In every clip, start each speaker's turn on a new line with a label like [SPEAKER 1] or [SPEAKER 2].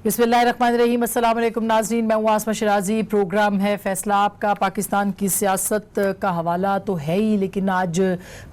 [SPEAKER 1] बिस्मिल्लाहिर्रहमानिर्रहीम। अस्सलाम वालेकुम नाज़रीन, मैं हूँ आसमा शिराजी। प्रोग्राम है फैसला आपका। पाकिस्तान की सियासत का हवाला तो है ही, लेकिन आज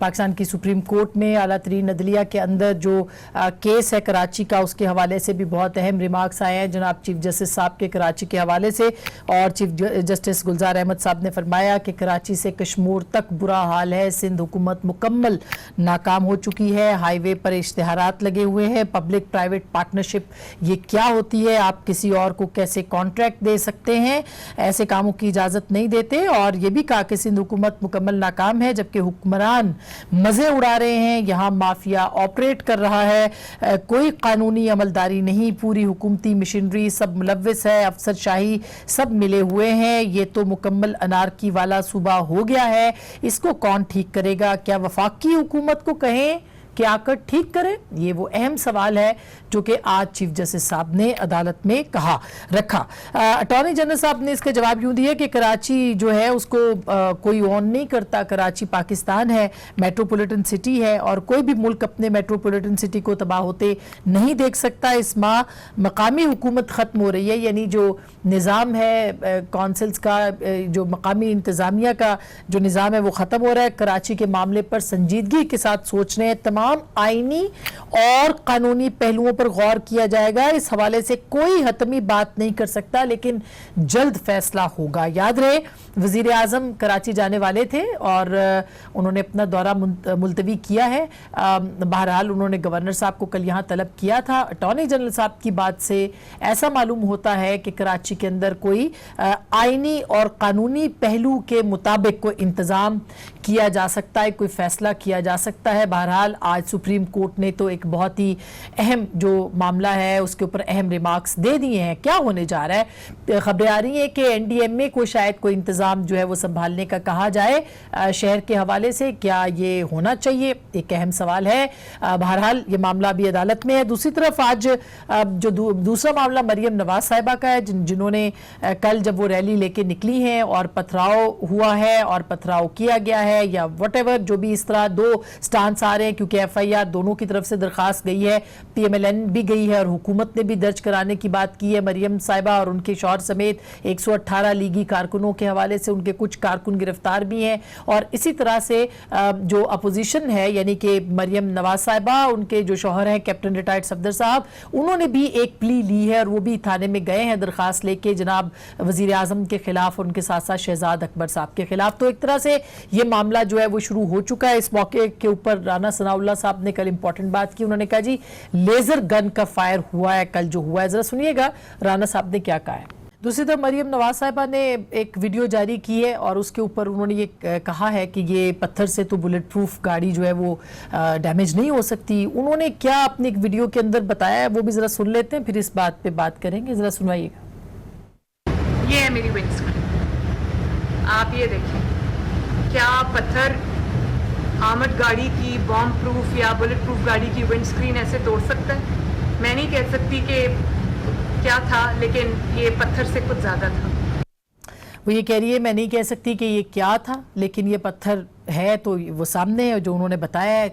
[SPEAKER 1] पाकिस्तान की सुप्रीम कोर्ट में आला तरीन अदलिया के अंदर जो केस है कराची का, उसके हवाले से भी बहुत अहम रिमार्क्स आए हैं जनाब चीफ जस्टिस साहब के कराची के हवाले से। और चीफ जस्टिस गुलजार अहमद साहब ने फरमाया कि कराची से कश्मीर तक बुरा हाल है, सिंध हुकूमत मुकम्मल नाकाम हो चुकी है, हाईवे पर इश्तिहारात लगे हुए हैं, पब्लिक प्राइवेट पार्टनरशिप ये क्या होती है, आप किसी और को कैसे कॉन्ट्रैक्ट दे सकते हैं, ऐसे कामों की इजाजत नहीं देते। और ये भी कहा कि सिंध हुकूमत मुकम्मल नाकाम है, जबकि हुक्मरान मजे उड़ा रहे हैं, यहाँ माफिया ऑपरेट कर रहा है, कोई कानूनी अमलदारी नहीं, पूरी हुकूमती मशीनरी सब मुलव्विस है, अफसरशाही सब मिले हुए हैं, ये तो मुकम्मल अनारकी वाला सूबा हो गया है। इसको कौन ठीक करेगा? क्या वफाकी हुकूमत को कहें कि आकर ठीक करें? ये वो अहम सवाल है जो कि आज चीफ जस्टिस साहब ने अदालत में रखा। अटॉर्नी जनरल साहब ने इसका जवाब यूं दिया कि कराची जो है उसको कोई ऑन नहीं करता, कराची पाकिस्तान है, मेट्रोपॉलिटन सिटी है, और कोई भी मुल्क अपने मेट्रोपॉलिटन सिटी को तबाह होते नहीं देख सकता। इस माह मकामी हुकूमत ख़त्म हो रही है, यानी जो निज़ाम है कौंसिल्स का, जो मकामी इंतज़ामिया का जो निज़ाम है वो ख़त्म हो रहा है। कराची के मामले पर संजीदगी के साथ सोच रहे हैं, तमाम आईनी और कानूनी पहलुओं पर गौर किया जाएगा। इस हवाले से कोई हतमी बात नहीं कर सकता, लेकिन जल्द फैसला होगा। याद रहे वजीर आजम कराची जाने वाले थे और उन्होंने अपना दौरा मुलतवी किया है। बहरहाल उन्होंने गवर्नर साहब को कल यहाँ तलब किया था। अटॉर्नी जनरल साहब की बात से ऐसा मालूम होता है कि कराची के अंदर कोई आईनी और कानूनी पहलू के मुताबिक कोई इंतजाम किया जा सकता है, कोई फैसला किया जा सकता है। बहरहाल आज सुप्रीम कोर्ट ने तो एक बहुत ही अहम जो मामला है उसके ऊपर अहम रिमार्क्स दे दिए हैं। क्या होने जा रहा है? खबरें आ रही हैं कि एनडीएमए को शायद कोई इंतजाम जो है वो संभालने का कहा जाए शहर के हवाले से। क्या ये होना चाहिए? एक अहम सवाल है। बहरहाल ये मामला अभी अदालत में है। दूसरी तरफ आज जो दूसरा मामला मरियम नवाज साहिबा का है, जिन्होंने कल जब वो रैली लेके निकली हैं और पथराव हुआ है और पथराव किया गया है या व्हाटएवर, जो भी इस तरह दो स्टांस आ रहे हैं, क्योंकि एफआईआर दोनों की तरफ से दरखास्त गई है, पीएमएलएन भी गई है और हुकूमत ने भी दर्ज कराने की बात की है। मरियम साहिबा और उनके शौहर समेत 118 लीगी कारकुनों के हवाले से उनके कुछ कारकुन गिरफ्तार भी हैं। और इसी तरह से जो अपोजिशन है, यानी कि मरियम नवाज साहिबा, उनके जो शौहर हैं कैप्टन रिटायर्ड सफदर साहब, उन्होंने भी एक प्ली ली है और वो भी थाने में गए हैं दरखास्त लेके जनाब वजीर आजम के खिलाफ और उनके साथ साथ शहजाद अकबर साहब के खिलाफ। तो एक तरह से ये मामला जो है वो शुरू हो चुका है। इस मौके के ऊपर राना सनाउल्लाह साहब ने कल इंपॉर्टेंट बात की। उन्होंने कहा जी लेजर गन का फायर हुआ है कल जो हुआ है। जरा सुनिएगा राना साहब ने क्या कहा है। दूसरी तरफ मरियम नवाज साहिबा ने एक वीडियो जारी की है और उसके ऊपर उन्होंने ये कहा है कि ये पत्थर से तो बुलेट प्रूफ गाड़ी जो है वो डैमेज नहीं हो सकती। उन्होंने क्या अपनी एक वीडियो के अंदर बताया है वो भी जरा सुन लेते हैं, फिर इस बात पे बात करेंगे। जरा सुनवाइएगा।
[SPEAKER 2] ये है मेरी विंडस्क्रीन, आप ये देखिए। क्या पत्थर आर्मर्ड गाड़ी की, बॉम्ब प्रूफ या बुलेट प्रूफ गाड़ी की विंडस्क्रीन ऐसे तोड़ सकता है? मैं नहीं कह सकती कि क्या था, लेकिन ये पत्थर से कुछ ज़्यादा था।
[SPEAKER 1] वो ये कह रही है मैं नहीं कह सकती कि ये क्या था, लेकिन ये पत्थर है तो वो सामने है जो उन्होंने बताया है।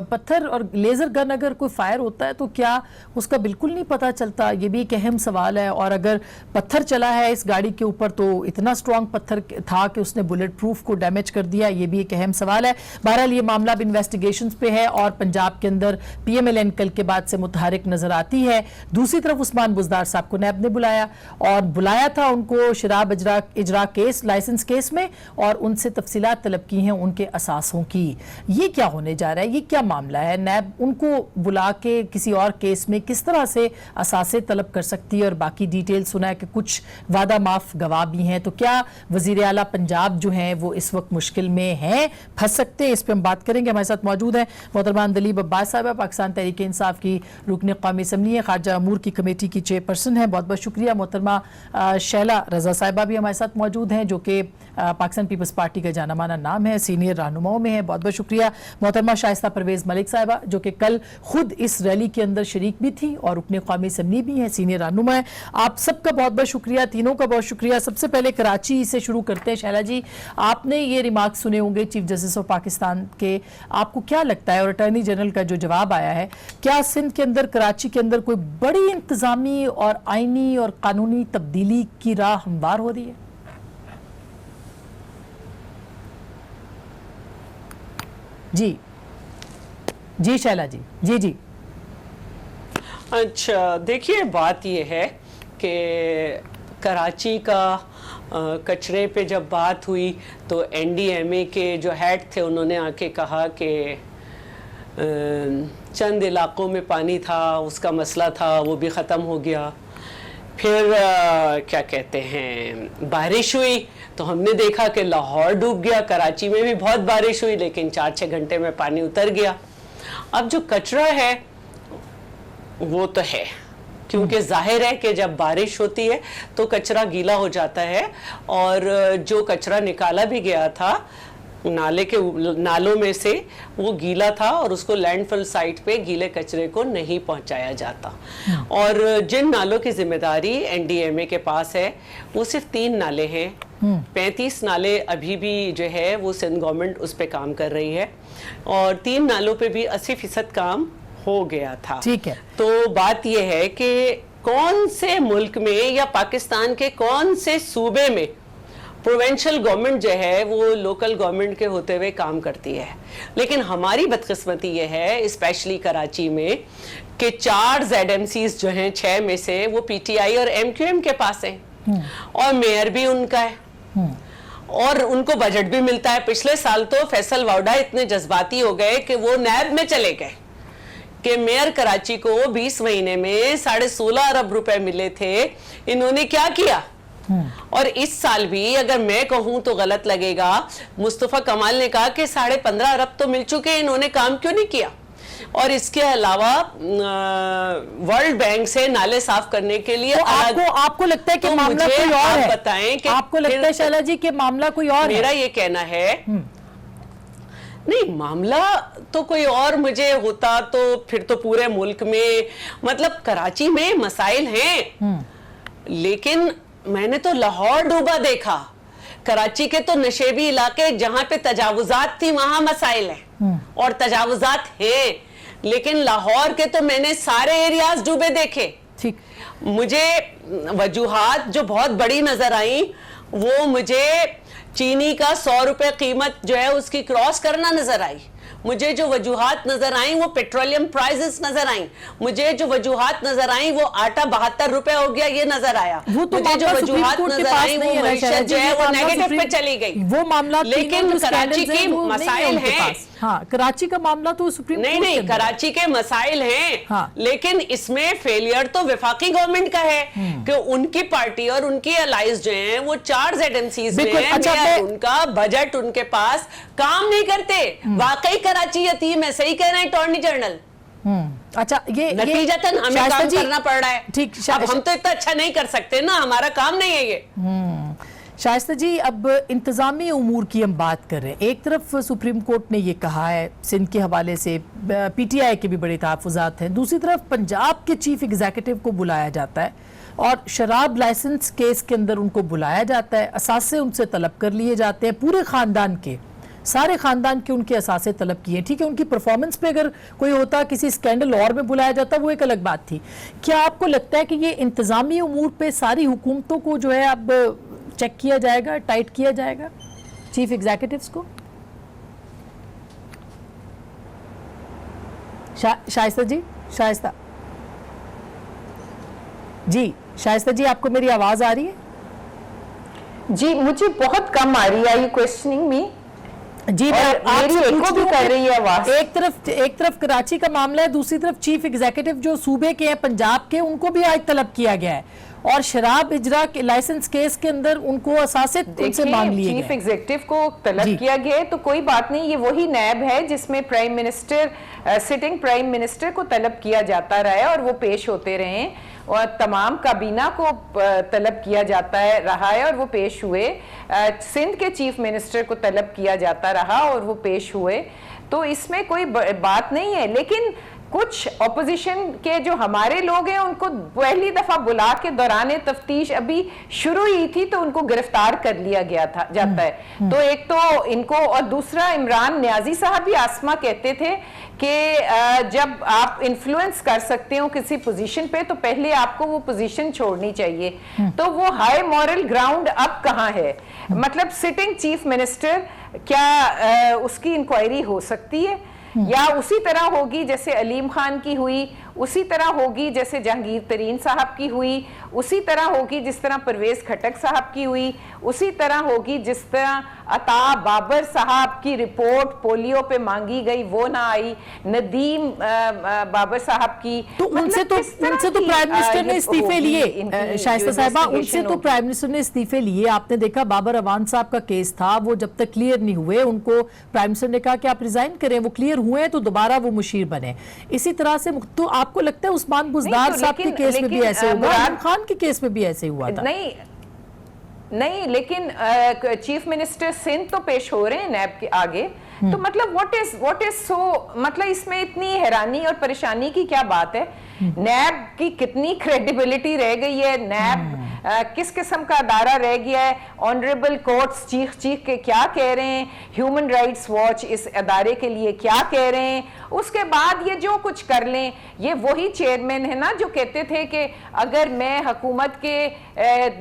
[SPEAKER 1] पत्थर और लेज़र गन अगर कोई फायर होता है तो क्या उसका बिल्कुल नहीं पता चलता? ये भी एक अहम सवाल है। और अगर पत्थर चला है इस गाड़ी के ऊपर तो इतना स्ट्रॉन्ग पत्थर था कि उसने बुलेट प्रूफ को डैमेज कर दिया, ये भी एक अहम सवाल है। बहरहाल ये मामला अब इन्वेस्टिगेशंस पे है और पंजाब के अंदर पीएमएलएन कल के बाद से मुतहरिक नजर आती है। दूसरी तरफ उस्मान बुज़दार साहब को नैब ने बुलाया था उनको शराब इजरा केस, लाइसेंस केस में, और उनसे तफसीलात तलब की हैं उनके असासों की। ये क्या होने जा रहा है? ये क्या मामला है? नैब उनको बुला के किसी और केस में किस तरह से असासे तलब कर सकती है? और बाकी डिटेल सुना है कि कुछ वादा माफ गवाह भी हैं। तो क्या वजीर आला पंजाब जो हैं वो इस वक्त मुश्किल में हैं, फंस सकते हैं? इस पर हम बात करेंगे। हमारे साथ मौजूद हैं मोहतरमा दलीब अब्बास साहब, पाकिस्तान तहरीक इंसाफ की रुकन कौमी असम्बली है, खारजा अमूर की कमेटी की चेयरपर्सन है। बहुत बहुत शुक्रिया। मोहतरमा शैला रजा साहिबा भी हमारे साथ मौजूद हैं, जो कि पाकिस्तान पीपल्स पार्टी का जाना माना नाम है, सीनियर सीनियर रहनुमाओं में है। बहुत बहुत शुक्रिया मोहतरमा शाइस्ता परवेज मलिक साहिबा, जो कि कल खुद इस रैली के अंदर शरीक भी थी और रुकने कौमी असम्बली भी है, सीनियर रहनुमा है। आप सबका बहुत बहुत शुक्रिया, तीनों का बहुत शुक्रिया। सबसे पहले कराची से शुरू करते हैं। शैला जी, आपने ये रिमार्क सुने होंगे चीफ जस्टिस ऑफ पाकिस्तान के, आपको क्या लगता है, और अटॉर्नी जनरल का जो जवाब आया है, क्या सिंध के अंदर, कराची के अंदर कोई बड़ी इंतजामी और आईनी और कानूनी तब्दीली की राह हमवार हो रही है? जी जी शैला जी। जी जी।
[SPEAKER 3] अच्छा, देखिए बात ये है कि कराची का कचरे पे जब बात हुई तो एनडीएमए के जो हेड थे उन्होंने आके कहा कि चंद इलाकों में पानी था, उसका मसला था, वो भी ख़त्म हो गया। फिर क्या कहते हैं, बारिश हुई तो हमने देखा कि लाहौर डूब गया, कराची में भी बहुत बारिश हुई लेकिन 4-6 घंटे में पानी उतर गया। अब जो कचरा है वो तो है, क्योंकि जाहिर है कि जब बारिश होती है तो कचरा गीला हो जाता है, और जो कचरा निकाला भी गया था नालों में से वो गीला था और उसको लैंडफिल साइट पे गीले कचरे को नहीं पहुंचाया जाता। और जिन नालों की जिम्मेदारी एनडीएमए के पास है वो सिर्फ 3 नाले हैं। 35 नाले अभी भी जो है वो सिंध गवर्नमेंट उस पर काम कर रही है, और 3 नालों पे भी 80% काम हो गया था।
[SPEAKER 1] ठीक है।
[SPEAKER 3] तो बात यह है कि कौन से मुल्क में या पाकिस्तान के कौन से सूबे में प्रोविंशियल गवर्नमेंट जो है वो लोकल गवर्नमेंट के होते हुए काम करती है। लेकिन हमारी बदकिस्मती ये है, स्पेशली कराची में, कि 4 ZMCs जो हैं 6 में से वो पीटीआई और MQM के पास हैं, और मेयर भी उनका है, और उनको बजट भी मिलता है। पिछले साल तो फैसल वाउडा इतने जज्बाती हो गए कि वो नैब में चले गए कि मेयर कराची को 20 महीने में 16.5 अरब रुपए मिले थे, इन्होंने क्या किया। और इस साल भी अगर मैं कहूं तो गलत लगेगा, मुस्तफा कमाल ने कहा कि 15.5 अरब तो मिल चुके, इन्होंने काम क्यों नहीं किया। और इसके अलावा वर्ल्ड बैंक से नाले साफ करने के लिए
[SPEAKER 1] तो आपको लगता है कि मामला कोई और है?
[SPEAKER 3] बताएं कि
[SPEAKER 1] आपको लगता है शैला जी कि मामला कोई और है?
[SPEAKER 3] मेरा ये कहना है नहीं, मामला तो कोई और मुझे होता तो फिर तो पूरे मुल्क में, मतलब कराची में मसाइल हैं, लेकिन मैंने तो लाहौर डूबा देखा। कराची के तो नशेबी इलाके जहां पे तजावुजात थी वहां मसाइल हैं, और तजावुजात हैं, लेकिन लाहौर के तो मैंने सारे एरियाज डूबे देखे।
[SPEAKER 1] ठीक।
[SPEAKER 3] मुझे वजूहात जो बहुत बड़ी नजर आई वो मुझे चीनी का 100 रुपए कीमत जो है उसकी क्रॉस करना नजर आई। मुझे जो वजूहात नजर आई वो पेट्रोलियम प्राइसेस नजर आई। मुझे जो वजूहात नजर आई वो आटा 72 रुपए हो गया ये नजर आया।
[SPEAKER 1] वो तो
[SPEAKER 3] मुझे जो वजूहात नजर आई वो मईशत जो है वो नेगेटिव पे चली गई।
[SPEAKER 1] वो मामला
[SPEAKER 3] लेकिन कराची की मसाइल हैं।
[SPEAKER 1] हाँ, कराची का मामला तो सुप्रीम कोर्ट
[SPEAKER 3] नहीं, कराची के मसाइल हैं।
[SPEAKER 1] हाँ।
[SPEAKER 3] लेकिन इसमें फेलियर तो वफाकी गवर्नमेंट का है कि उनकी पार्टी और उनकी अलाइज जो हैं वो 4 ZMCs में हैं।
[SPEAKER 1] अच्छा,
[SPEAKER 3] उनका बजट उनके पास काम नहीं करते। वाकई कराची यतीम है, सही कह रहे हैं अटॉर्नी जनरल।
[SPEAKER 1] अच्छा, ये
[SPEAKER 3] नतीजतन हमें काम करना पड़ रहा है।
[SPEAKER 1] ठीक,
[SPEAKER 3] अब हम तो इतना अच्छा नहीं कर सकते ना, हमारा काम नहीं है ये।
[SPEAKER 1] शाइस्ता जी, अब इंतज़ामी उमूर की हम बात कर रहे हैं। एक तरफ सुप्रीम कोर्ट ने ये कहा है, सिंध के हवाले से पीटीआई के भी बड़े तहफ़्फ़ुज़ात हैं, दूसरी तरफ पंजाब के चीफ एग्जीक्यूटिव को बुलाया जाता है और शराब लाइसेंस केस के अंदर उनको बुलाया जाता है, असासे उनसे तलब कर लिए जाते हैं, पूरे ख़ानदान के, सारे ख़ानदान के उनके असासे तलब किए। ठीक है, उनकी परफॉर्मेंस पे अगर कोई होता, किसी स्कैंडल और में बुलाया जाता, वो एक अलग बात थी। क्या आपको लगता है कि ये इंतज़ामी उमूर पे सारी हुकूमतों को जो है अब चेक किया जाएगा, टाइट किया जाएगा, चीफ एग्जीक्यूटिव्स को? शाइस्ता जी, शाइस्ता जी, शाइस्ता जी, आपको मेरी आवाज आ रही है?
[SPEAKER 4] जी, मुझे बहुत कम आ रही है। Are you questioning me?
[SPEAKER 1] जी,
[SPEAKER 4] मेरी एको भी कर रही है आवाज।
[SPEAKER 1] एक तरफ कराची का मामला है, दूसरी तरफ चीफ एग्जीक्यूटिव जो सूबे के हैं, पंजाब के, उनको भी आज तलब किया गया है, और शराब इजरा के लाइसेंस केस के अंदर उनको असासे उनसे मांग लिए गए।
[SPEAKER 4] चीफ एग्जीक्यूटिव को तलब किया गया है तो कोई बात नहीं, ये वही नैब है जिसमें prime minister, sitting prime minister को तलब किया जाता रहा है और वो पेश होते रहे हैं। और तमाम काबीना को तलब किया जाता है रहा है और वो पेश हुए, सिंध के चीफ मिनिस्टर को तलब किया जाता रहा और वो पेश हुए, तो इसमें कोई बात नहीं है। लेकिन कुछ ऑपोजिशन के जो हमारे लोग हैं उनको पहली दफा बुला के दौरान तफ्तीश अभी शुरू ही थी तो उनको गिरफ्तार कर लिया गया था जाता है। तो एक तो इनको, और दूसरा इमरान न्याजी साहब भी आसमा कहते थे कि जब आप इन्फ्लुएंस कर सकते हो किसी पोजीशन पे तो पहले आपको वो पोजीशन छोड़नी चाहिए। तो वो हाई मॉरल ग्राउंड अब कहाँ है? मतलब सिटिंग चीफ मिनिस्टर, क्या उसकी इंक्वायरी हो सकती है या उसी तरह होगी जैसे अलीम खान की हुई, उसी तरह होगी जैसे जहांगीर तरीन साहब की हुई, उसी तरह होगी जिस तरह परवेज खटक साहब की हुई, उसी तरह होगी जिस तरह अता बाबर साहब की रिपोर्ट पोलियो पे मांगी गई वो ना आई, नदीम बाबर साहब की।
[SPEAKER 1] तो उनसे तो प्राइम मिनिस्टर ने इस्तीफे लिए, शाइस्ता साहिबा, उनसे तो प्राइम मिनिस्टर ने इस्तीफे लिए। आपने देखा बाबर अवान साहब का केस था, वो जब तक क्लियर नहीं हुए उनको प्राइम मिनिस्टर ने कहा कि आप रिजाइन करें, वो क्लियर हुए हैं तो दोबारा वो मुशीर बने। इसी तरह से तो आपको लगता है उस्मान बुज़दार साहब के केस में भी ऐसे हुआ, इमरान खान के केस में भी ऐसे हुआ था?
[SPEAKER 4] नहीं, लेकिन चीफ मिनिस्टर सिंध तो पेश हो रहे हैं नैब के आगे, तो मतलब व्हाट इज सो, मतलब इसमें इतनी हैरानी और परेशानी की क्या बात है? नैब की कितनी क्रेडिबिलिटी रह गई है? नैब किस किस्म का अदारा रह गया है? ऑनरेबल कोर्ट्स चीख के क्या कह रहे हैं? ह्यूमन राइट्स वॉच इस अदारे के लिए क्या कह रहे हैं? उसके बाद ये जो कुछ कर लें, ये वही चेयरमैन है ना जो कहते थे कि अगर मैं हुकूमत के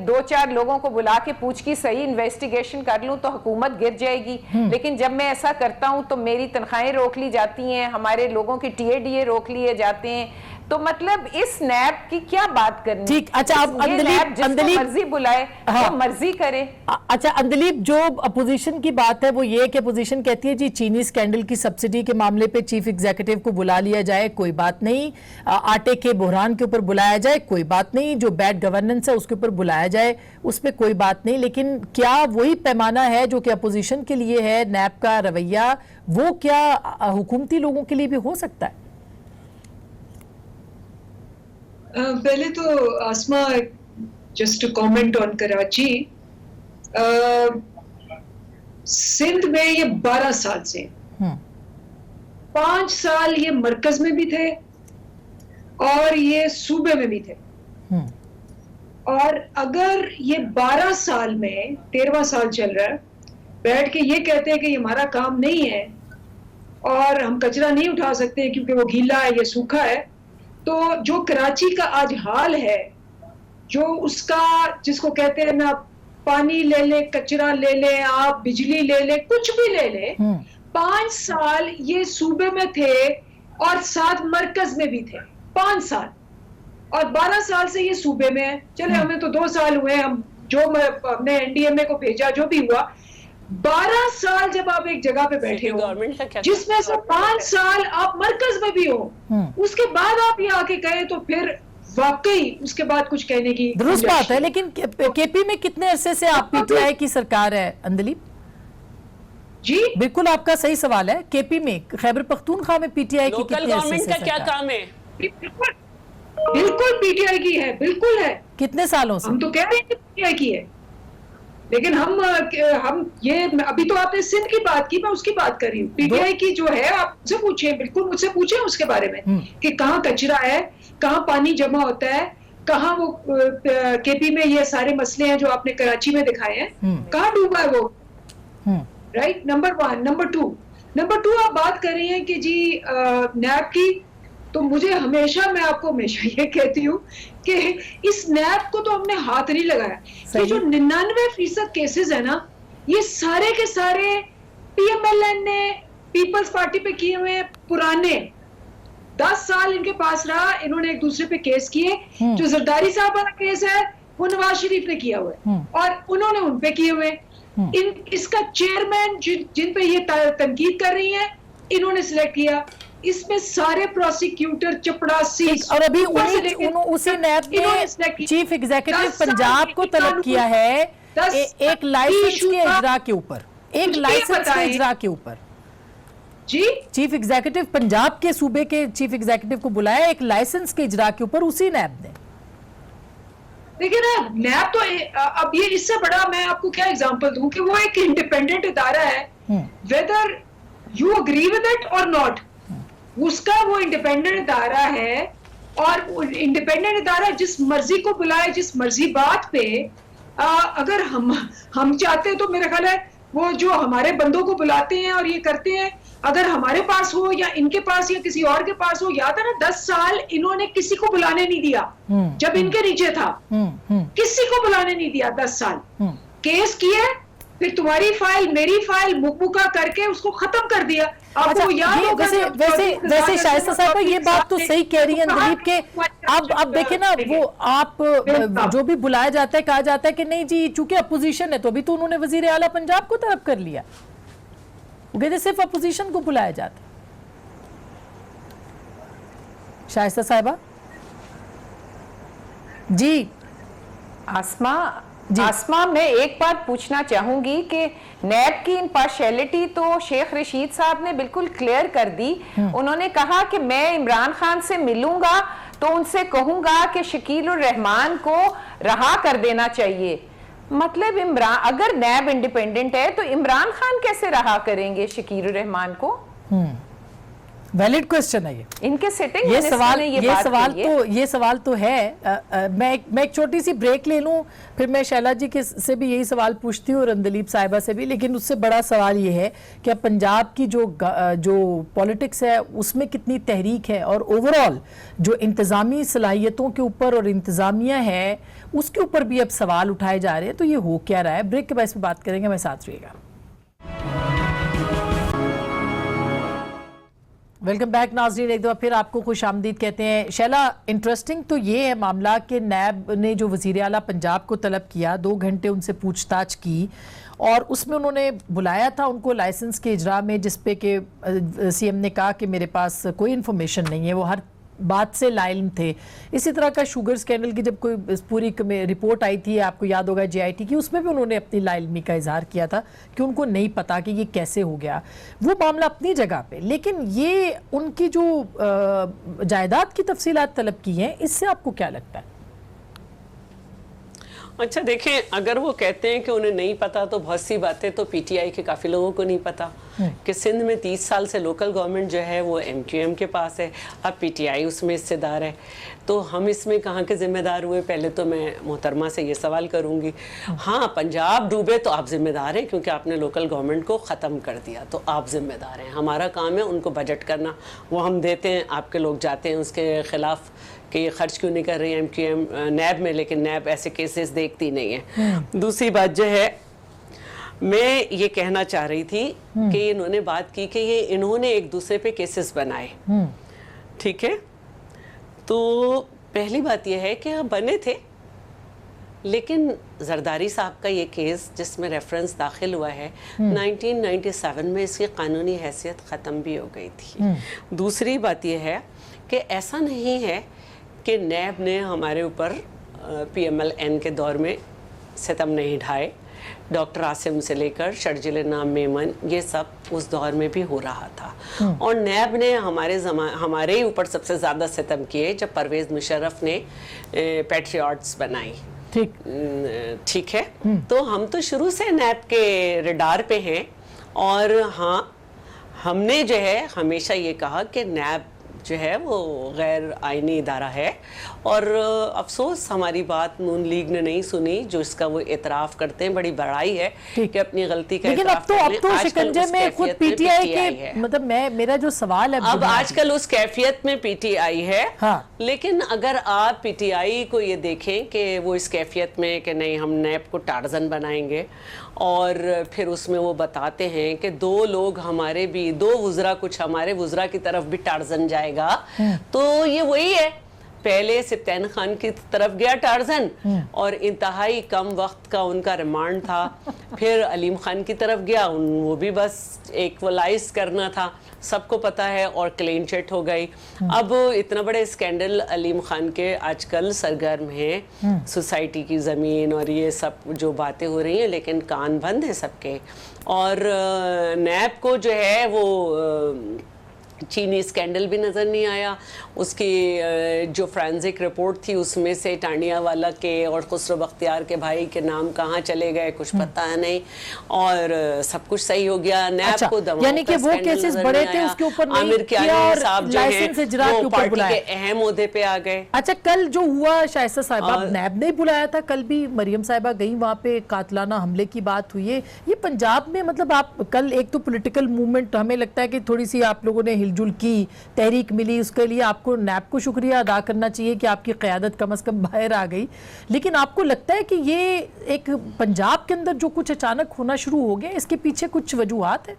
[SPEAKER 4] 2-4 लोगों को बुला के पूछ की सही इन्वेस्टिगेशन कर लूं तो हुकूमत गिर जाएगी, लेकिन जब मैं ऐसा करता हूं तो मेरी तनख्वाहें रोक ली जाती हैं, हमारे लोगों की टीएडीए रोक लिए जाते हैं। तो मतलब इस नैब की क्या बात करनी?
[SPEAKER 1] ठीक, अच्छा, अब अंदलीब
[SPEAKER 4] मर्जी बुलाए,
[SPEAKER 1] हाँ,
[SPEAKER 4] तो मर्जी करे।
[SPEAKER 1] अच्छा अंदलीब, जो अपोजिशन की बात है वो ये कि अपोजिशन कहती है जी चीनी स्कैंडल की सब्सिडी के मामले पे चीफ एग्जीक्यूटिव को बुला लिया जाए, कोई बात नहीं, आटे के बहरान के ऊपर बुलाया जाए, कोई बात नहीं, जो बैड गवर्नेंस है उसके ऊपर बुलाया जाए, उस पर कोई बात नहीं। लेकिन क्या वही पैमाना है जो कि अपोजिशन के लिए है नैब का रवैया, वो क्या हुकूमती लोगों के लिए भी हो सकता है?
[SPEAKER 5] पहले तो Asma, just to comment on Karachi, Sindh में ये 12 साल से, 5 साल ये मरकज में भी थे और ये सूबे में भी थे। और अगर ये 12 साल में 13वां साल चल रहा है, बैठ के ये कहते हैं कि ये हमारा काम नहीं है और हम कचरा नहीं उठा सकते क्योंकि वो गीला है, ये सूखा है, तो जो कराची का आज हाल है, जो उसका जिसको कहते हैं ना, पानी ले ले, कचरा ले ले, आप बिजली ले ले, कुछ भी ले ले, 5 साल ये सूबे में थे और साथ मरकज में भी थे, 5 साल, और 12 साल से ये सूबे में है। चले हमें तो 2 साल हुए, हम जो हमने एनडीएमए को भेजा, जो भी हुआ, 12 साल जब आप एक जगह पे बैठे हो जिसमें से 5 साल आप मरकज में भी हो, उसके बाद आप ये आके कहे तो फिर वाकई उसके बाद कुछ कहने की
[SPEAKER 1] दुरुस्त बात है। लेकिन केपी में कितने अरसे से आप पीटीआई की सरकार है अंदलीब?
[SPEAKER 5] जी
[SPEAKER 1] बिल्कुल आपका सही सवाल है। केपी में, खैबर पख्तूनख्वा में पीटीआई की कितने अरसे से
[SPEAKER 3] का क्या काम है?
[SPEAKER 5] बिल्कुल पीटीआई की है, बिल्कुल है।
[SPEAKER 1] कितने सालों से?
[SPEAKER 5] हम तो कह रहे हैं कि पीटीआई की है, लेकिन हम ये, अभी तो आपने सिंध की बात की, मैं उसकी बात कर रही हूँ। पीटीआई की जो है, आप मुझसे पूछें, बिल्कुल मुझसे पूछें उसके बारे में कि कहाँ कचरा है, कहाँ पानी जमा होता है, कहाँ वो केपी में ये सारे मसले हैं जो आपने कराची में दिखाए हैं, कहाँ डूबा है वो, राइट? नंबर 1। नंबर 2 आप बात कर रही हैं कि जी नैब की, तो मुझे हमेशा, मैं आपको हमेशा ये कहती हूँ कि इस नैब को तो हमने हाथ नहीं लगाया। ये जो 99% केसेस है ना, ये सारे के सारे पीएमएलएन ने पीपल्स पार्टी पे किए हुए पुराने, 10 साल इनके पास रहा, इन्होंने एक दूसरे पे केस किए। जो जरदारी साहब वाला केस है वो नवाज शरीफ ने किया हुआ है और उन्होंने उन पे किए हुए। इसका चेयरमैन जिन पे ये तनकीद कर रही है, इन्होंने सिलेक्ट किया। इसमें सारे प्रोसिक्यूटर चपड़ासी,
[SPEAKER 1] और अभी उसी नैब ने चीफ एग्जीक्यूटिव पंजाब को तलब किया है एक लाइसेंस के इजरा के ऊपर, एक लाइसेंस के इजरा के ऊपर।
[SPEAKER 5] जी,
[SPEAKER 1] चीफ एग्जीक्यूटिव पंजाब के सूबे के चीफ एग्जीक्यूटिव को बुलाया एक लाइसेंस के इजरा के ऊपर, उसी नैब ने।
[SPEAKER 5] देखिए ना, नैब तो अब ये इससे बड़ा मैं आपको क्या एग्जांपल दूं कि वो एक इंडिपेंडेंट इदारा है, whether you agree with it और नॉट, उसका वो इंडिपेंडेंट इदारा है, और इंडिपेंडेंट इदारा जिस मर्जी को बुलाए, जिस मर्जी बात पे, अगर हम चाहते तो मेरा ख्याल है वो जो हमारे बंदों को बुलाते हैं और ये करते हैं, अगर हमारे पास हो या इनके पास या किसी और के पास हो, याद है ना 10 साल इन्होंने किसी को बुलाने नहीं दिया जब इनके नीचे था, किसी को बुलाने नहीं दिया 10 साल, केस किए, फिर तुम्हारी फाइल मेरी फाइल मुकमुका करके उसको खत्म कर दिया।
[SPEAKER 1] अच्छा, वैसे शाइस्ता साहब ये बात तो सही कह रही है दिलीप के, अब देखे ना वो आप जो भी बुलाया जाता है, कहा जाता है कि नहीं जी चूंकि अपोजिशन है, तो अभी तो उन्होंने वजीर आला पंजाब को तरफ कर लिया, वो कहते सिर्फ अपोजिशन को बुलाया जाता। शाइस्ता साहिबा जी।
[SPEAKER 4] आसमा मैं एक बात पूछना चाहूंगी कि नैब की इम्पार्शियलिटी तो शेख रशीद साहब ने बिल्कुल क्लियर कर दी। उन्होंने कहा कि मैं इमरान खान से मिलूंगा तो उनसे कहूंगा कि शकील उर रहमान को रहा कर देना चाहिए। मतलब इमरान, अगर नैब इंडिपेंडेंट है तो इमरान खान कैसे रहा करेंगे शकील उर रहमान को?
[SPEAKER 1] वैलिड क्वेश्चन है ये,
[SPEAKER 4] इनके सेटिंग
[SPEAKER 1] ये सवाल तो है। मैं एक छोटी सी ब्रेक ले लूं, फिर मैं शैला जी के से भी यही सवाल पूछती हूँ और अंदलीप साहिबा से भी, लेकिन उससे बड़ा सवाल ये है कि पंजाब की जो पॉलिटिक्स है उसमें कितनी तहरीक है, और ओवरऑल जो इंतज़ामी सलाहियतों के ऊपर और इंतज़ामिया है उसके ऊपर भी अब सवाल उठाए जा रहे हैं। तो ये हो क्या रहा है, ब्रेक के बाद इस पर बात करेंगे, मैं साथ रहिएगा। वेलकम बैक नाज़रीन, एक दफ़ा फिर आपको खुश आमदीद कहते हैं। शैला, इंटरेस्टिंग तो ये है मामला कि नैब ने जो वज़ीर आला पंजाब को तलब किया, 2 घंटे उनसे पूछताछ की और उसमें उन्होंने बुलाया था उनको लाइसेंस के इजरा में, जिस पे कि सीएम ने कहा कि मेरे पास कोई इन्फॉर्मेशन नहीं है, वो हर बात से लाइल थे। इसी तरह का शुगर स्कैंडल की जब कोई पूरी रिपोर्ट आई थी, आपको याद होगा JIT की, उसमें भी उन्होंने अपनी लाइलमी का इजहार किया था कि उनको नहीं पता कि ये कैसे हो गया। वो मामला अपनी जगह पे, लेकिन ये उनकी जो जायदाद की तफसीलात तलब की हैं, इससे आपको क्या लगता है?
[SPEAKER 3] अच्छा देखें, अगर वो कहते हैं कि उन्हें नहीं पता तो बहुत सी बातें तो PTI के काफ़ी लोगों को नहीं पता कि सिंध में 30 साल से लोकल गवर्नमेंट जो है वो MQM के पास है, अब PTI उसमें हिस्सेदार है, तो हम इसमें कहाँ के जिम्मेदार हुए? पहले तो मैं मोहतरमा से ये सवाल करूँगी। हाँ, पंजाब डूबे तो आप जिम्मेदार हैं क्योंकि आपने लोकल गवर्नमेंट को ख़त्म कर दिया, तो आप जिम्मेदार हैं। हमारा काम है उनको बजट करना, वो हम देते हैं, आपके लोग जाते हैं उसके ख़िलाफ़ कि ये खर्च क्यों नहीं कर रही है MQM नैब में, लेकिन नैब ऐसे केसेस देखती नहीं है। दूसरी बात जो है, मैं ये कहना चाह रही थी कि इन्होंने बात की कि ये इन्होंने एक दूसरे पे केसेस बनाए, ठीक है, तो पहली बात ये है कि हाँ बने थे, लेकिन जरदारी साहब का ये केस जिसमें रेफरेंस दाखिल हुआ है 1997 में, इसकी कानूनी हैसियत ख़त्म भी हो गई थी। दूसरी बात ये है कि ऐसा नहीं है कि नैब ने हमारे ऊपर PMLN के दौर में सितम नहीं ढाए, डॉक्टर आसिम से लेकर शर्जिल नाम मेमन, ये सब उस दौर में भी हो रहा था। और नैब ने हमारे ही ऊपर सबसे ज़्यादा सितम किए जब परवेज़ मुशर्रफ ने पैट्रियट्स बनाई। ठीक है, तो हम तो शुरू से नैब के रडार पे हैं, और हाँ, हमने जो है हमेशा ये कहा कि नैब जो है वो गैर आईनी इदारा है, और अफसोस हमारी बात नून लीग ने नहीं सुनी, जो इसका वो एतराफ़ करते हैं, बड़ी बड़ाई है कि अपनी गलती का एतराफ़ कर लें।
[SPEAKER 1] अब तो शिकंजे में खुद PTI के, मतलब मेरा जो सवाल है,
[SPEAKER 3] अब आजकल उस कैफियत में PTI है।
[SPEAKER 1] हाँ।
[SPEAKER 3] लेकिन अगर आप PTI को ये देखें कि वो इस कैफियत में कि नहीं हम नैब को टार्जन बनाएंगे, और फिर उसमें वो बताते हैं कि 2 लोग हमारे भी, 2 वुज़रा, कुछ हमारे वुज़रा की तरफ भी टार्जन जाएगा, तो ये वही है, पहले सिप्तैन खान की तरफ गया टार्जन और इंतहाई कम वक्त का उनका रिमांड था, फिर अलीम खान की तरफ गया, वो भी बस इक्वलाइज करना था, सबको पता है, और क्लीन चिट हो गई। अब इतना बड़े स्कैंडल अलीम खान के आजकल सरगर्म हैं, सोसाइटी की ज़मीन और ये सब जो बातें हो रही हैं, लेकिन कान बंद है सबके। और नैब को जो है वो चीनी स्कैंडल भी नज़र नहीं आया। उसकी जो फोरेंसिक रिपोर्ट थी उसमें से टांडियावाला के और खुसरो बख्तियार के भाई के नाम कहाँ चले गए कुछ पता नहीं, और सब कुछ सही हो गया। नैब को दवाओं
[SPEAKER 1] यानी कि वो केसेस बड़े थे उसके ऊपर नहीं
[SPEAKER 3] आमिर
[SPEAKER 1] किया और लाइसेंस इजरा के ऊपर बुलाया,
[SPEAKER 3] के अहम ओहदे पे आ गए।
[SPEAKER 1] अच्छा, कल जो हुआ शाइस्ता साहिबा, नैब ने बुलाया था, कल भी मरियम साहिबा गई वहां पे, कातलाना हमले की बात हुई है। ये पंजाब में मतलब आप कल एक तो पॉलिटिकल मूवमेंट, हमें लगता है कि थोड़ी सी आप लोगों ने हिलजुल की, तहरीक मिली, उसके लिए आपको नैब को शुक्रिया अदा करना चाहिए कि आपकी क़यादत कम से कम बाहर आ गई। लेकिन आपको लगता है कि ये एक पंजाब के अंदर जो कुछ अचानक होना शुरू हो गया, इसके पीछे कुछ वजूहात है?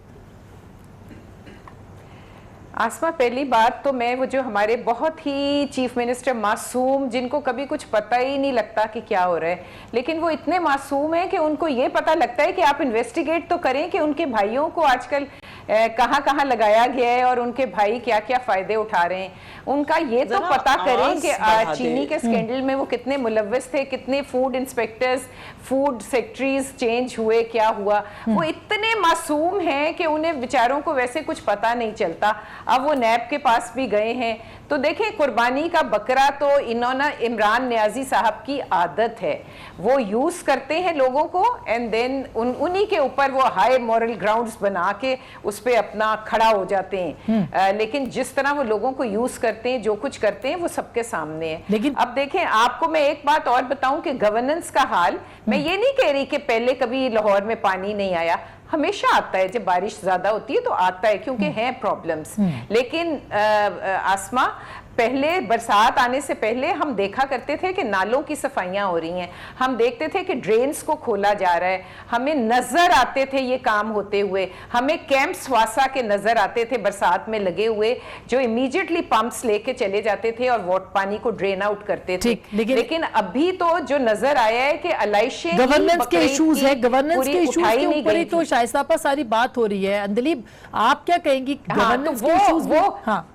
[SPEAKER 4] आसमा, पहली बात तो मैं वो जो हमारे बहुत ही चीफ मिनिस्टर मासूम, जिनको कभी कुछ पता ही नहीं लगता कि क्या हो रहा है, लेकिन वो इतने मासूम हैं कि उनको ये पता लगता है कि आप इन्वेस्टिगेट तो करें कि उनके भाइयों को आजकल कहाँ कहाँ लगाया गया है और उनके भाई क्या क्या फायदे उठा रहे हैं, उनका ये तो पता करें कि चीनी के स्कैंडल में वो कितने मुलव्वस थे, कितने food inspectors, food secretaries change हुए, क्या हुआ। वो इतने मासूम हैं कि उन्हें बेचारों को वैसे कुछ पता नहीं चलता। अब वो नैब के पास भी गए हैं, तो देखें, कुर्बानी का बकरा तो इन्होंने, इमरान नियाजी साहब की आदत है, वो यूज करते हैं लोगों को एंड देन उन्हीं के ऊपर वो हाई मॉरल ग्राउंड्स बना के उस पे अपना खड़ा हो जाते हैं। लेकिन जिस तरह वो लोगों को यूज करते हैं, जो कुछ करते हैं, वो सबके सामने है।
[SPEAKER 1] लेकिन
[SPEAKER 4] अब देखें, आपको मैं एक बात और बताऊं कि गवर्नेंस का हाल, मैं ये नहीं कह रही कि पहले कभी लाहौर में पानी नहीं आया, हमेशा आता है, जब बारिश ज्यादा होती है तो आता है, क्योंकि हैं प्रॉब्लम्स। लेकिन आसमा, पहले बरसात आने से पहले हम देखा करते थे कि नालों की सफाइयां हो रही हैं, हम देखते थे कि ड्रेन्स को खोला जा रहा है, हमें नजर आते थे ये काम होते हुए, हमें कैंप्स वासा के नजर आते थे बरसात में लगे हुए, जो इमीडिएटली पंप्स लेके चले जाते थे और वाटर पानी को ड्रेन आउट करते थे। लेकिन अभी तो जो नजर आया है कि अलाइशे
[SPEAKER 1] गवर्नेंस के इश्यूज है, गवर्नेंस के इश्यूज के ऊपर ही तो शाइस्ता पर सारी बात हो रही है। अंदलीब, आप क्या कहेंगी गवर्नेंस के इश्यूज में?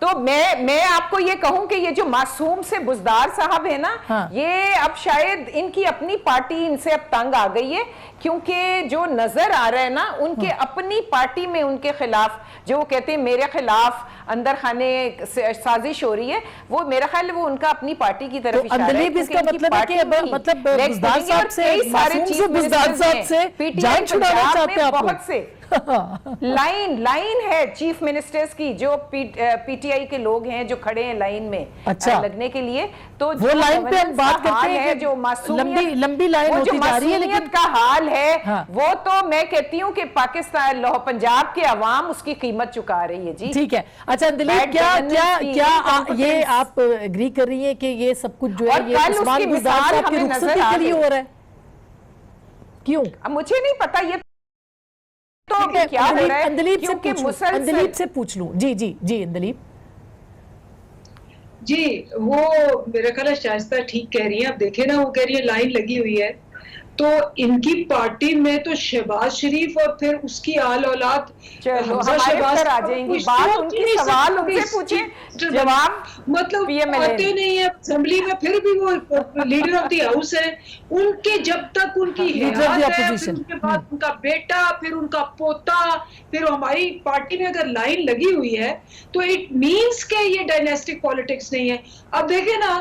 [SPEAKER 4] तो मैं आपको ये कहूं कि ये जो मासूम से बुजदार साहब है ना, ये अब शायद इनकी अपनी पार्टी इनसे अब तंग आ गई है, क्योंकि जो नजर आ रहा है ना, उनके अपनी पार्टी में उनके खिलाफ, जो वो कहते हैं मेरे खिलाफ अंदर खाने साजिश हो रही है, वो मेरा ख्याल है वो उनका अपनी पार्टी की तरफ इशारा है।
[SPEAKER 1] इसका मतलब है कि मतलब बुजदार साहब से, मासूम से बुजदार साहब से जान छुड़ाना चाहते हैं आप लोग।
[SPEAKER 4] बहुत से लाइन है चीफ मिनिस्टर्स की, जो पीटीआई के लोग हैं जो खड़े हैं लाइन में लगने के लिए, तो
[SPEAKER 1] वो लाइन पे हम बात करते हैं,
[SPEAKER 4] जो मासूमियत,
[SPEAKER 1] लंबी लाइन होती जा रही है, लेकिन
[SPEAKER 4] का हाल है वो तो मैं कहती हूँ कि पाकिस्तान, पंजाब के अवाम उसकी कीमत चुका रही है। जी
[SPEAKER 1] ठीक है। अच्छा अंदलीब, क्या ये आप एग्री कर रही है कि ये सब कुछ जो है ये उस्मान बुज़दार साहब की रुखसती के लिए हो रहा है? क्यों?
[SPEAKER 4] मुझे नहीं पता ये तो क्या हो रहा है।
[SPEAKER 1] अंदलीब से पूछ लूं। जी जी जी अंदलीब
[SPEAKER 5] जी, वो मेरा ख्याल है शाइस्ता ठीक कह रही है। आप देखें ना, वो कह रही है लाइन लगी हुई है, तो इनकी पार्टी में तो शहबाज शरीफ और फिर उसकी आल औलाद
[SPEAKER 4] शहबाज आ जाएंगी, बात उनकी सवाल उनसे पूछे, जवाब
[SPEAKER 5] मतलब आते नहीं है असेंबली में, फिर भी वो लीडर ऑफ द हाउस है, उनके जब तक उनकी हैसियत है, फिर उसके बाद उनका बेटा, फिर उनका पोता, फिर हमारी पार्टी में अगर लाइन लगी हुई है तो इट मीन्स के ये डायनेस्टिक पॉलिटिक्स नहीं है। अब देखे ना,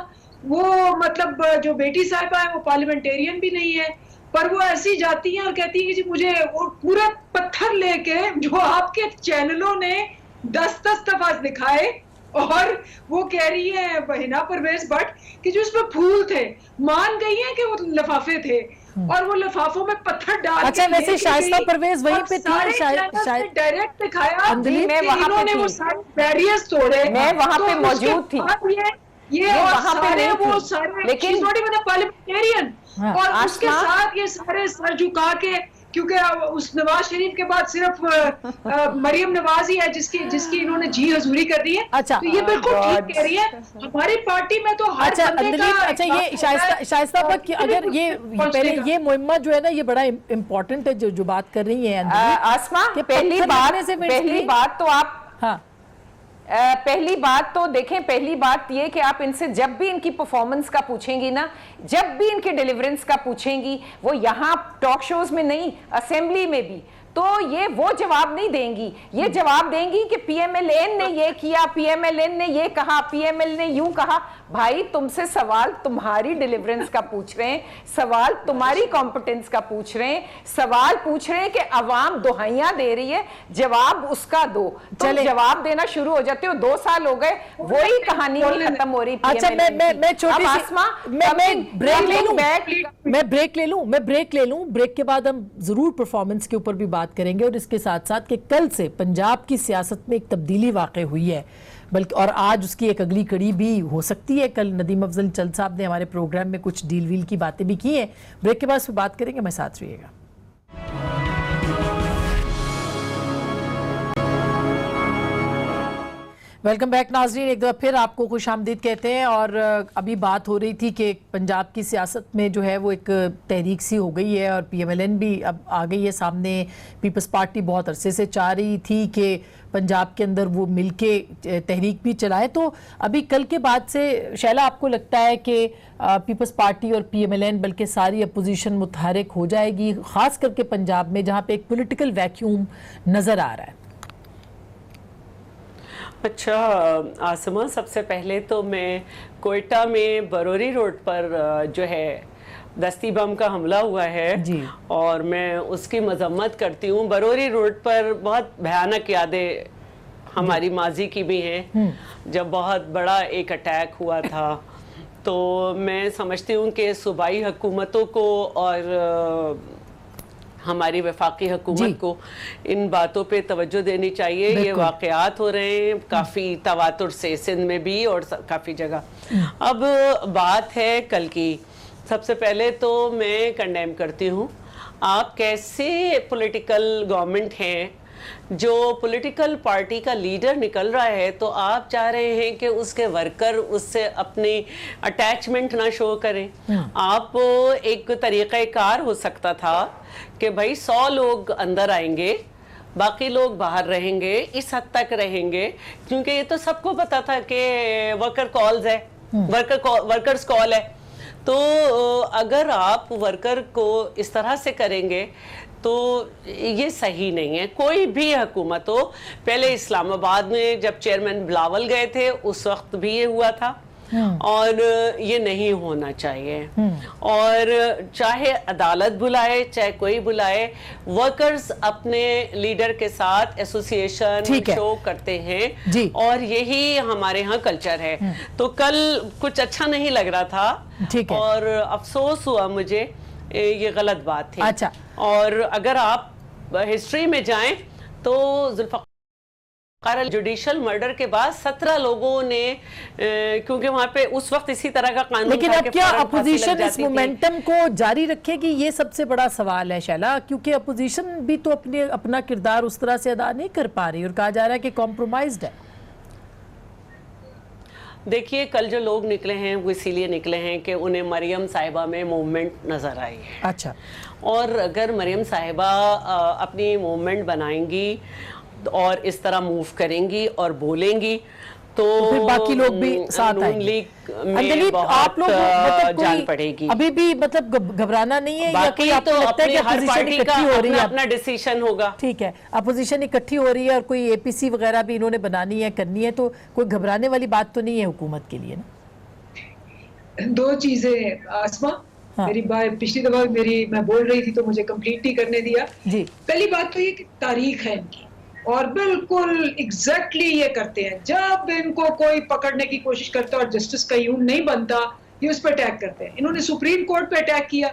[SPEAKER 5] वो मतलब जो बेटी साहिबा है वो पार्लियामेंटेरियन भी नहीं है, पर वो ऐसी जाती हैं और कहती है कि जी मुझे वो पूरे पत्थर लेके जो आपके चैनलों ने 10-10 दफा दिखाए, और वो कह रही है हिना परवेज भट्ट कि जो उसमें फूल थे, मान गई है कि वो लिफाफे थे और वो लिफाफों में पत्थर डाल।
[SPEAKER 1] अच्छा, वैसे शाइस्ता परवेज वहीं पे
[SPEAKER 5] थी, डायरेक्ट दिखाया इन्होंने वो सारे बैरियर्स तोड़े,
[SPEAKER 4] मैं वहां पे मौजूद थी,
[SPEAKER 5] ये वहां पे वो सारे, लेकिन पार्लियामेंटेरियन, और उसके साथ ये सारे सर झुका के, क्योंकि उस नवाज शरीफ के बाद सिर्फ मरियम नवाज ही है जिसकी इन्होंने जी हजूरी कर दी है।
[SPEAKER 1] अच्छा,
[SPEAKER 5] तो ये बिल्कुल ठीक कह रही है। हमारी पार्टी में तो हर
[SPEAKER 1] अच्छा ये शाइस्ता पर अगर ये पहले ये मुहिम्मा जो है ना, ये बड़ा इम्पोर्टेंट है जो बात कर रही है
[SPEAKER 4] आसमा। पहली बात तो आप पहली बात तो देखें, पहली बात ये कि आप इनसे जब भी इनकी परफॉर्मेंस का पूछेंगी ना, जब भी इनके डिलीवरेंस का पूछेंगी, वो यहाँ टॉक शोज में नहीं, असेंबली में भी, तो ये वो जवाब नहीं देंगी। ये जवाब देंगी कि पीएमएलएन ने ये किया, पीएमएलएन ने ये कहा, पीएमएल ने यूं कहा। भाई तुमसे सवाल तुम्हारी डिलीवरेंस का पूछ रहे हैं, सवाल तुम्हारी कॉम्पिटेंस का पूछ रहे हैं, सवाल पूछ रहे हैं कि अवाम दुहाइयां दे रही है, जवाब उसका दो। तुम जवाब देना शुरू हो जाते हो, 2 साल हो गए, वही कहानी नहीं खत्म हो रही।
[SPEAKER 1] अच्छा मैं छोटी सी ब्रेक ले लूं। ब्रेक के बाद हम जरूर परफॉर्मेंस के ऊपर भी बात करेंगे और इसके साथ साथ कि कल से पंजाब की सियासत में एक तब्दीली वाक़ई हुई है, बल्कि और आज उसकी एक अगली कड़ी भी हो सकती है। कल नदीम अफजल चंद साहब ने हमारे प्रोग्राम में कुछ डील वील की बातें भी की हैं। ब्रेक के बाद फिर बात करेंगे, मैं साथ रहिएगा। वेलकम बैक नाजरीन, एक बार फिर आपको खुश आमदीद कहते हैं। और अभी बात हो रही थी कि पंजाब की सियासत में जो है वो एक तहरीक सी हो गई है और पीएमएलएन भी अब आ गई है सामने। पीपल्स पार्टी बहुत अरसे से चाह रही थी कि पंजाब के अंदर वो मिलके तहरीक भी चलाए। तो अभी कल के बाद से शैला आपको लगता है कि पीपल्स पार्टी और पीएमएलएन बल्कि सारी अपोजिशन मुतहरिक हो जाएगी, ख़ास करके पंजाब में जहाँ पे एक पॉलिटिकल वैक्यूम नज़र आ रहा है?
[SPEAKER 3] अच्छा आसमा, सबसे पहले तो मैं कोयटा में बरोरी रोड पर जो है दस्ती बम का हमला हुआ है
[SPEAKER 1] जी,
[SPEAKER 3] और मैं उसकी मजम्मत करती हूँ। बरोरी रोड पर बहुत भयानक यादें हमारी माजी की भी हैं, जब बहुत बड़ा एक अटैक हुआ था। तो मैं समझती हूँ कि सूबाई हुकूमतों को और हमारी वफाकी हुकूमत को इन बातों पे तवज्जो देनी चाहिए। ये वाक़यात हो रहे हैं काफ़ी तवातुर से, सिंध में भी और काफ़ी जगह। अब बात है कल की। सबसे पहले तो मैं कंडेम करती हूँ, आप कैसे पॉलिटिकल गवर्नमेंट हैं जो पॉलिटिकल पार्टी का लीडर निकल रहा है तो आप चाह रहे हैं कि उसके वर्कर उससे अपनी अटैचमेंट ना शो करें। आप एक तरीक़ाकार हो सकता था कि भाई 100 लोग अंदर आएंगे, बाकी लोग बाहर रहेंगे, इस हद तक रहेंगे, क्योंकि ये तो सबको पता था कि वर्कर कॉल्स है, वर्कर्स कॉल है। तो अगर आप वर्कर को इस तरह से करेंगे तो ये सही नहीं है। कोई भी हुकूमत हो, पहले इस्लामाबाद में जब चेयरमैन बिलावल गए थे उस वक्त भी ये हुआ था और ये नहीं होना चाहिए। और चाहे अदालत बुलाए चाहे कोई बुलाए, वर्कर्स अपने लीडर के साथ एसोसिएशन शो करते हैं और यही हमारे यहाँ कल्चर है। तो कल कुछ अच्छा नहीं लग रहा था और अफसोस हुआ मुझे, ये गलत बात थी।
[SPEAKER 1] अच्छा,
[SPEAKER 3] और अगर आप हिस्ट्री में जाएं तो जुल्फ़िकार जुडिशल मर्डर के बाद 17 लोगों ने, क्योंकि वहां पे उस वक्त इसी तरह का कानून,
[SPEAKER 1] लेकिन अब क्या अपोजिशन इस मोमेंटम को जारी रखेगी? ये सबसे बड़ा सवाल है शैला, क्योंकि अपोजिशन भी तो अपना किरदार उस तरह से अदा नहीं कर पा रही और कहा जा रहा है कि कॉम्प्रोमाइज्ड है।
[SPEAKER 3] देखिए, कल जो लोग निकले हैं वो इसीलिए निकले हैं कि उन्हें मरियम साहिबा में मूवमेंट नज़र आई है।
[SPEAKER 1] अच्छा, और
[SPEAKER 3] अगर मरियम साहिबा अपनी मूवमेंट बनाएंगी और इस तरह मूव करेंगी और बोलेंगी तो
[SPEAKER 1] फिर बाकी लोग भी साथ आएंगे।
[SPEAKER 3] दिलीप, आप लोग मतलब जान पड़ेगी।
[SPEAKER 1] अभी भी मतलब घबराना नहीं है,
[SPEAKER 3] बाकी
[SPEAKER 1] या
[SPEAKER 3] तो अपनी हर पार्टी का अपना डिसीजन होगा।
[SPEAKER 1] ठीक है, अपोजिशन इकट्ठी हो रही है और कोई एपीसी वगैरह भी इन्होंने बनानी है, करनी है, तो कोई घबराने वाली बात तो नहीं है हुकूमत के लिए ना।
[SPEAKER 5] 2 चीजें आसमा, मेरी बात पिछली दफा मैं बोल रही थी तो मुझे कंप्लीट नहीं करने दिया जी। पहली बात तो ये कि तारीख है इनकी और बिल्कुल एग्जैक्टली ये करते हैं, जब इनको कोई पकड़ने की कोशिश करता है और जस्टिस का यूं नहीं बनता, ये उस पर अटैक करते हैं। इन्होंने सुप्रीम कोर्ट पे अटैक किया,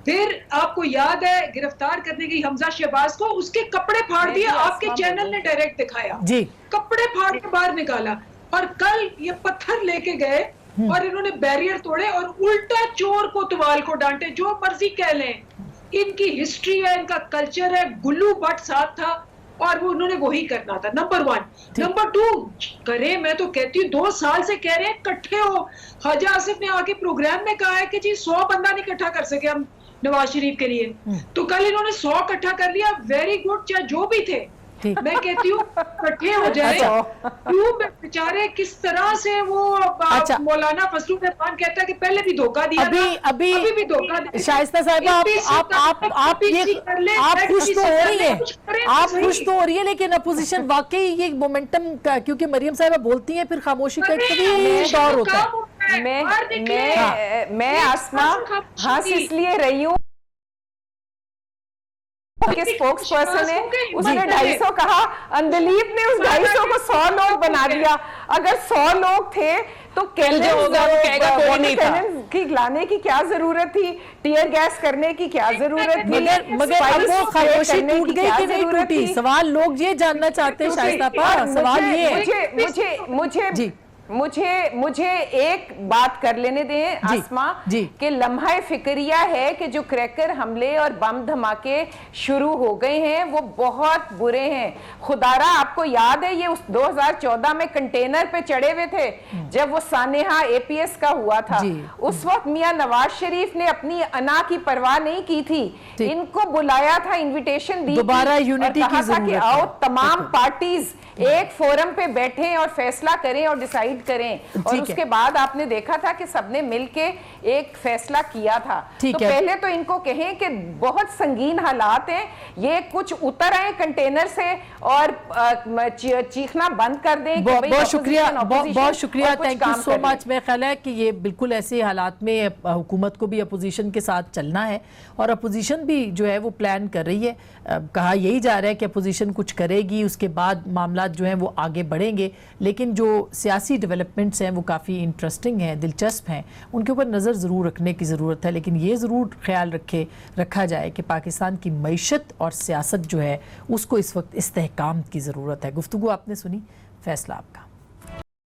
[SPEAKER 5] फिर आपको याद है गिरफ्तार करने की हमजा शहबाज को, उसके कपड़े फाड़ दिए, आपके चैनल ने डायरेक्ट दिखाया जी, कपड़े फाड़ के बाहर निकाला। और कल ये पत्थर लेके गए और इन्होंने बैरियर तोड़े और उल्टा चोर को तुवाल को डांटे। जो मर्जी कह लें, इनकी हिस्ट्री है, इनका कल्चर है। गुल्लू भट्ट साथ था और वो उन्होंने वही करना था, नंबर 1। नंबर 2 करे, मैं तो कहती हूँ 2 साल से कह रहे हैं इकट्ठे हो। ख्वाजा आसिफ ने आके प्रोग्राम में कहा है कि जी 100 बंदा नहीं इकट्ठा कर सके हम नवाज शरीफ के लिए, तो कल इन्होंने 100 इकट्ठा कर लिया। वेरी गुड, चाहे जो भी थे,
[SPEAKER 1] ठीक।
[SPEAKER 5] मैं कहती हूँ इकट्ठे हो जाए। क्यों बेचारे किस तरह से वो
[SPEAKER 1] अच्छा।
[SPEAKER 5] मौलाना फजलुर रहमान कहता है कि पहले भी धोखा दिया था, अभी भी धोखा दिया।
[SPEAKER 1] शाइस्ता साहिबा, आप खुश तो हो रही है, आप खुश तो हो रही है, लेकिन अपोजिशन वाकई ये मोमेंटम का, क्योंकि मरियम साहिबा बोलती हैं फिर खामोशी का एक तवील दौर होता है।
[SPEAKER 4] मैं आसमा हंस इसलिए रही हूँ के स्पोक्स पर्सन है, उसने 250 कहा, अंदलीप ने उस 250 को 100 लोग बना दिया। अगर 100 लोग थे तो की लाने की क्या जरूरत थी, टीयर गैस करने की क्या जरूरत थी,
[SPEAKER 1] मगर अब वो खामोशी टूट गई कि नहीं टूटी? सवाल लोग ये जानना चाहते हैं शाइस्ता पर, सवाल ये
[SPEAKER 4] मुझे एक बात कर लेने दें आसमा, कि लम्हा फिक्रिया है कि जो क्रैकर हमले और बम धमाके शुरू हो गए हैं वो बहुत बुरे हैं। खुदारा आपको याद है ये उस 2014 में कंटेनर पे चढ़े हुए थे जब वो सानेहा APS का हुआ था। उस वक्त मियां नवाज शरीफ ने अपनी अना की परवाह नहीं की थी, इनको बुलाया था, इनविटेशन दी
[SPEAKER 1] दोबारा यूनिटी की
[SPEAKER 4] जरूरत है कि आओ तमाम पार्टीज एक फोरम पे बैठें और फैसला करें और डिसाइड करें, और उसके बाद आपने देखा था कि सबने मिलके एक फैसला किया था। तो पहले तो इनको कहें कि बहुत संगीन हालात हैं, ये कुछ उतर आए कंटेनर से और चीखना बंद कर दें।
[SPEAKER 1] बहुत शुक्रिया, थैंक यू सो मच। मेरा ख्याल है कि ये बिल्कुल ऐसे हालात में हुकूमत को भी अपोजिशन के साथ चलना है, और अपोजिशन भी जो है वो प्लान कर रही है। कहा यही जा रहा है कि अपोजिशन कुछ करेगी, उसके बाद मामला जो हैं वो आगे बढ़ेंगे, लेकिन जो सियासी डेवलपमेंट्स हैं वो काफ़ी इंटरेस्टिंग हैं, दिलचस्प हैं, उनके ऊपर नज़र ज़रूर रखने की ज़रूरत है। लेकिन ये ज़रूर ख्याल रखा जाए कि पाकिस्तान की मईशत और सियासत जो है उसको इस वक्त इस्तेहकाम की ज़रूरत है। गुफ्तगू आपने सुनी, फैसला आपका।